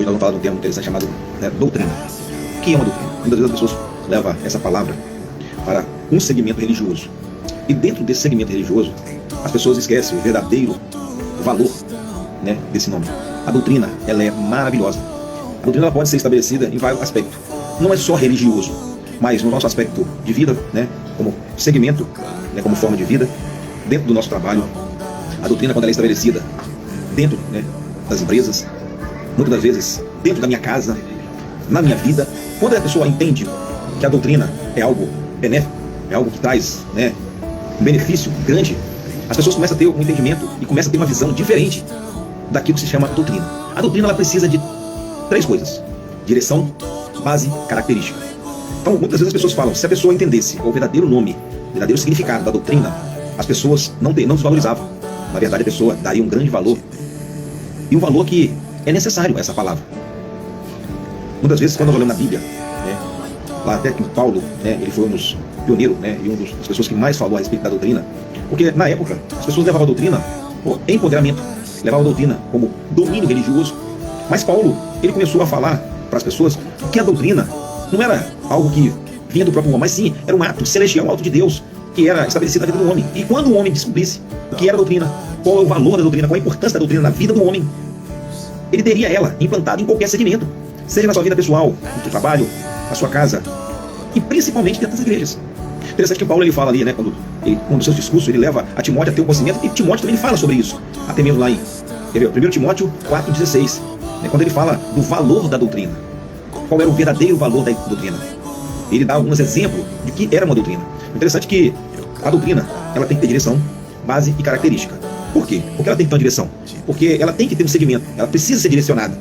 Hoje nós vamos falar de um termo interessante chamado, né, doutrina. O que é uma doutrina? Muitas vezes as pessoas levam essa palavra para um segmento religioso. E dentro desse segmento religioso, as pessoas esquecem o verdadeiro valor, né, desse nome. A doutrina, ela é maravilhosa. A doutrina ela pode ser estabelecida em vários aspectos. Não é só religioso, mas no nosso aspecto de vida, né, como segmento, né, como forma de vida, dentro do nosso trabalho. A doutrina, quando ela é estabelecida dentro, né, das empresas, muitas das vezes dentro da minha casa, na minha vida, quando a pessoa entende que a doutrina é algo benéfico, é algo que traz, né, um benefício grande, as pessoas começam a ter um entendimento e começam a ter uma visão diferente daquilo que se chama doutrina. A doutrina ela precisa de três coisas: direção, base, característica. Então, muitas vezes as pessoas falam, se a pessoa entendesse o verdadeiro nome, o verdadeiro significado da doutrina, as pessoas não desvalorizavam. Na verdade, a pessoa daria um grande valor, e um valor que é necessário a essa palavra. Muitas vezes, quando nós olhamos na Bíblia, né, lá até que Paulo, né, ele foi um dos pioneiros, né, e das pessoas que mais falou a respeito da doutrina, porque na época as pessoas levavam a doutrina por empoderamento, levavam a doutrina como domínio religioso. Mas Paulo, ele começou a falar para as pessoas que a doutrina não era algo que vinha do próprio homem, mas sim era um ato celestial, um ato de Deus, que era estabelecido na vida do homem. E quando o homem descobrisse o que era a doutrina, qual é o valor da doutrina, qual a importância da doutrina na vida do homem, ele teria ela implantada em qualquer segmento, seja na sua vida pessoal, no seu trabalho, na sua casa, e principalmente dentro das igrejas. Interessante que Paulo ele fala ali, né, quando no seu discurso ele leva a Timóteo a ter o conhecimento, e Timóteo também fala sobre isso, até mesmo lá em 1 Timóteo 4,16, né, quando ele fala do valor da doutrina, qual era o verdadeiro valor da doutrina. Ele dá alguns exemplos de que era uma doutrina. Interessante que a doutrina ela tem que ter direção, base e característica. Por quê? Porque ela tem que ter uma direção. Porque ela tem que ter um segmento, ela precisa ser direcionada.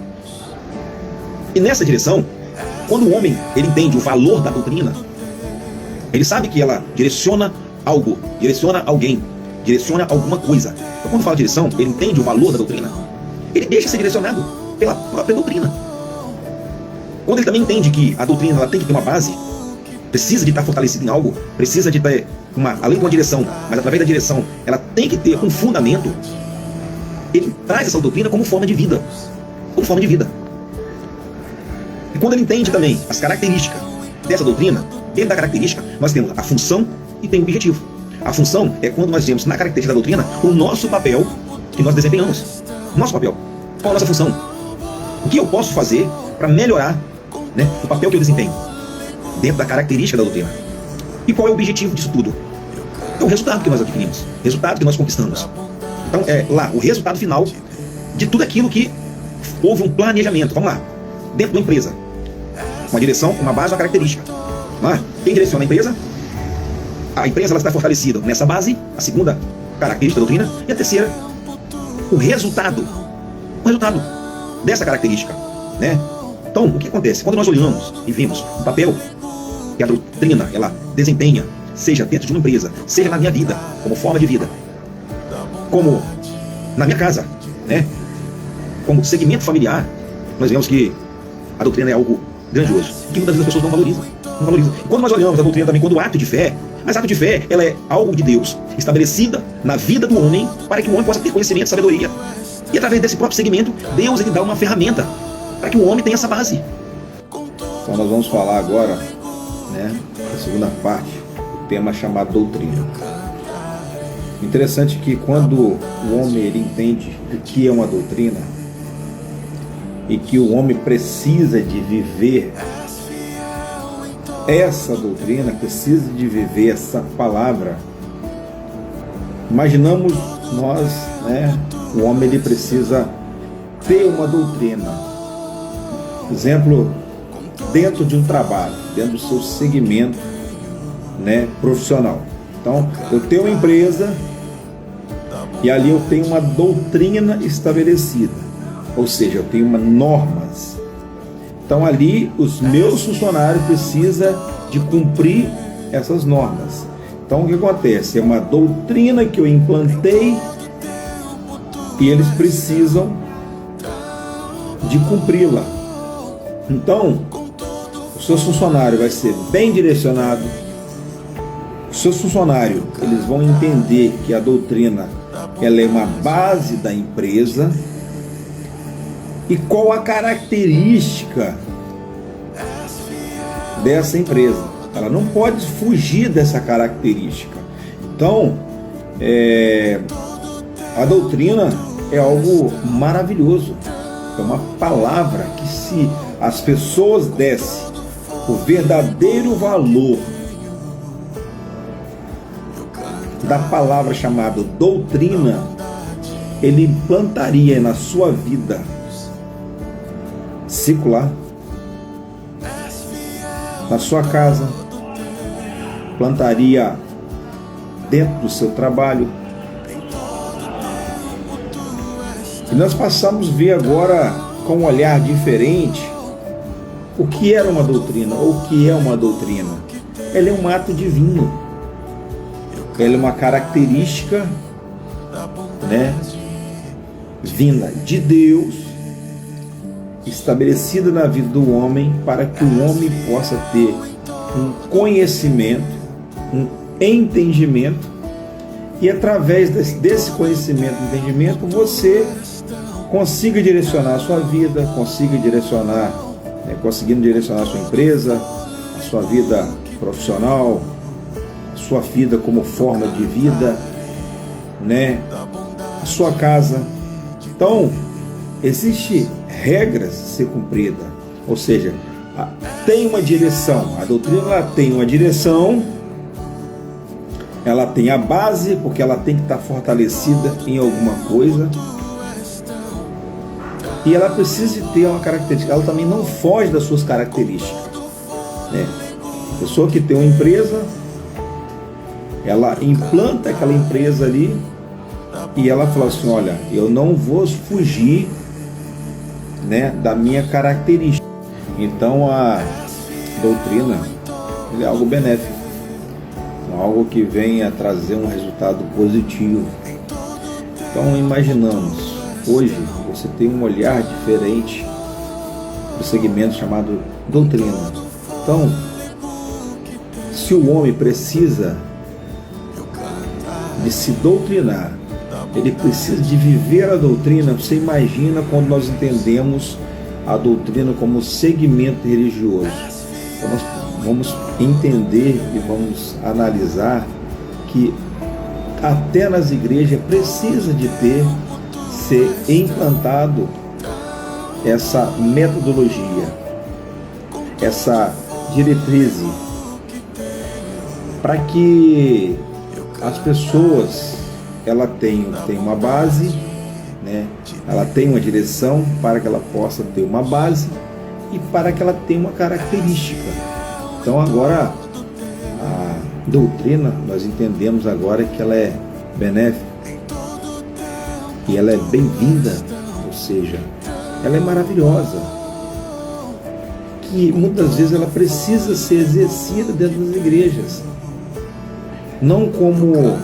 E nessa direção, quando o homem ele entende o valor da doutrina, ele sabe que ela direciona algo, direciona alguém, direciona alguma coisa. Então, quando fala direção, ele entende o valor da doutrina, ele deixa ser direcionado pela própria doutrina. Quando ele também entende que a doutrina ela tem que ter uma base, precisa de estar fortalecida em algo, precisa de ter além de uma direção, mas através da direção, ela tem que ter um fundamento, ele traz essa doutrina como forma de vida. Como forma de vida. E quando ele entende também as características dessa doutrina, dentro da característica, nós temos a função e tem o objetivo. A função é quando nós vemos na característica da doutrina o nosso papel que nós desempenhamos. Nosso papel. Qual a nossa função? O que eu posso fazer para melhorar, né, o papel que eu desempenho dentro da característica da doutrina? E qual é o objetivo disso tudo? É o resultado que nós adquirimos, o resultado que nós conquistamos. Então é lá o resultado final de tudo aquilo que houve um planejamento. Vamos lá, dentro de uma empresa, uma direção, uma base, uma característica. Quem direciona a empresa? A empresa ela está fortalecida nessa base, a segunda característica da doutrina, e a terceira, o resultado dessa característica, né? Então, o que acontece? Quando nós olhamos e vimos o papel que a doutrina ela desempenha, seja dentro de uma empresa, seja na minha vida, como forma de vida, como na minha casa, né, como segmento familiar, nós vemos que a doutrina é algo grandioso, que muitas vezes as pessoas não valorizam. E quando nós olhamos a doutrina também quando ato de fé, mas ato de fé ela é algo de Deus, estabelecida na vida do homem, para que o homem possa ter conhecimento e sabedoria. E através desse próprio segmento, Deus ele dá uma ferramenta para que o homem tenha essa base. Então nós vamos falar agora, né, da segunda parte, o tema chamado doutrina. Interessante que quando o homem ele entende o que é uma doutrina e que o homem precisa de viver essa doutrina, precisa de viver essa palavra, imaginamos nós, né, o homem ele precisa ter uma doutrina. Exemplo, dentro de um trabalho, dentro do seu segmento, né, profissional. Então, eu tenho uma empresa e ali eu tenho uma doutrina estabelecida, ou seja, eu tenho normas. Então, ali os meus funcionários precisam de cumprir essas normas. Então, o que acontece? É uma doutrina que eu implantei e eles precisam de cumpri-la. Então, os seus funcionários vai ser bem direcionado. Os seus funcionários eles vão entender que a doutrina ela é uma base da empresa E qual a característica dessa empresa? Ela não pode fugir dessa característica. Então, a doutrina é algo maravilhoso. É uma palavra que, se as pessoas dessem o verdadeiro valor da palavra chamada doutrina, ele implantaria na sua vida secular, na sua casa, plantaria dentro do seu trabalho. E nós passamos a ver agora com um olhar diferente o que era uma doutrina, ou o que é uma doutrina. Ela é um ato divino. Ela é uma característica, vinda de Deus, estabelecida na vida do homem, para que o homem possa ter um conhecimento, um entendimento, e através desse conhecimento e entendimento você consiga direcionar a sua vida, conseguindo direcionar a sua empresa, a sua vida profissional, a sua vida como forma de vida, a sua casa. Então, existem regras a ser cumprida, ou seja, tem uma direção. A doutrina ela tem uma direção, ela tem a base, porque ela tem que estar fortalecida em alguma coisa, e ela precisa ter uma característica. Ela também não foge das suas características. A pessoa que tem uma empresa, ela implanta aquela empresa ali, e ela fala assim: olha, eu não vou fugir da minha característica. Então a doutrina é algo benéfico, algo que venha trazer um resultado positivo. Então imaginamos, hoje você tem um olhar diferente do segmento chamado doutrina. Então, se o homem precisa de se doutrinar, ele precisa de viver a doutrina. Você imagina quando nós entendemos a doutrina como segmento religioso. Então nós vamos entender e vamos analisar que até nas igrejas precisa de ser implantado essa metodologia, essa diretriz, para que as pessoas ela tem uma base, ela tem uma direção, para que ela possa ter uma base e para que ela tenha uma característica. Então agora a doutrina, nós entendemos agora que ela é benéfica e ela é bem-vinda, ou seja, ela é maravilhosa, que muitas vezes ela precisa ser exercida dentro das igrejas, não como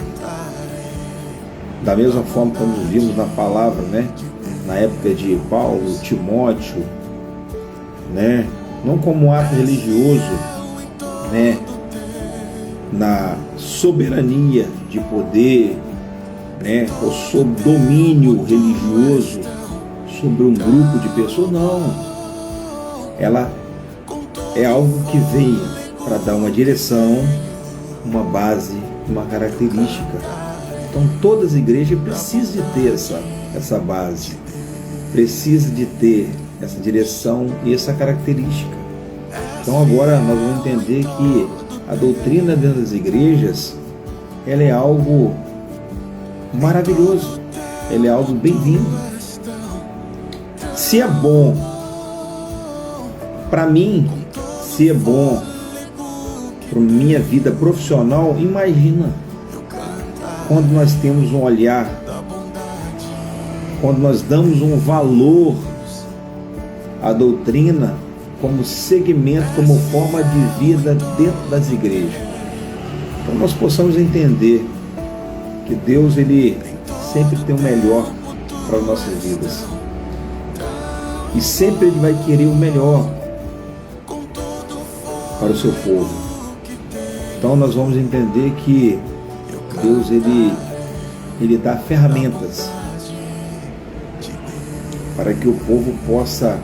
da mesma forma como vimos na palavra, na época de Paulo, Timóteo, não como um ato religioso, na soberania de poder, ou sob domínio religioso sobre um grupo de pessoas. Não, ela é algo que vem para dar uma direção, uma base, uma característica. Então todas as igrejas precisam de ter essa base, precisa de ter essa direção e essa característica. Então agora nós vamos entender que a doutrina dentro das igrejas, ela é algo maravilhoso, ela é algo bem-vindo. Se é bom para mim, se é bom para minha vida profissional, imagina quando nós temos um olhar, quando nós damos um valor à doutrina como segmento, como forma de vida dentro das igrejas. Então nós possamos entender que Deus, Ele sempre tem o melhor para as nossas vidas. E sempre Ele vai querer o melhor para o seu povo. Então nós vamos entender que Deus, Ele dá ferramentas para que o povo possa